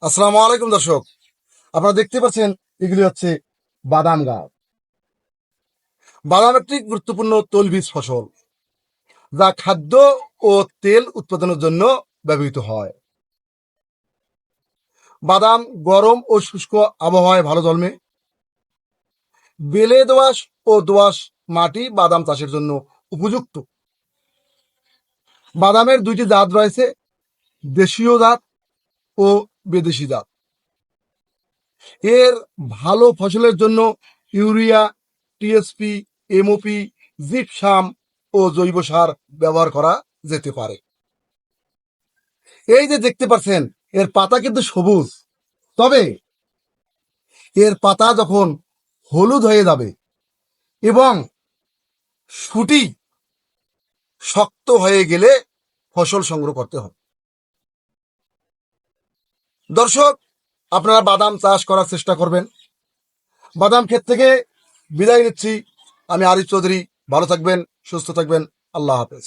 আসসালামু আলাইকুম দর্শক, আপনারা দেখতে পাচ্ছেন এগুলি হচ্ছে বাদাম গাছ। বাদাম একটি গুরুত্বপূর্ণ তৈলবীজ ফসল, যা খাদ্য ও তেল উৎপাদনের জন্য ব্যবহৃত হয়। বাদাম গরম ও শুষ্ক আবহাওয়ায় ভালো জন্মে। বেলে দোআঁশ ও দোআঁশ মাটি বাদাম চাষের জন্য উপযুক্ত। বাদামের দুইটি জাত রয়েছে, দেশীয় জাত ও বিদেশি জাত। এর ভালো ফসলের জন্য ইউরিয়া, টিএসপি, এমওপি, জিপসাম ও জৈব সার ব্যবহার করা যেতে পারে। এই যে দেখতে পাচ্ছেন, এর পাতা কিন্তু সবুজ, তবে এর পাতা যখন হলুদ হয়ে যাবে এবং শুটি শক্ত হয়ে গেলে ফসল সংগ্রহ করতে হবে। দর্শক, আপনারা বাদাম চাষ করার চেষ্টা করবেন। বাদাম ক্ষেত থেকে বিদায় নিচ্ছি। আমি আরিফ চৌধুরী। ভালো থাকবেন, সুস্থ থাকবেন। আল্লাহ হাফেজ।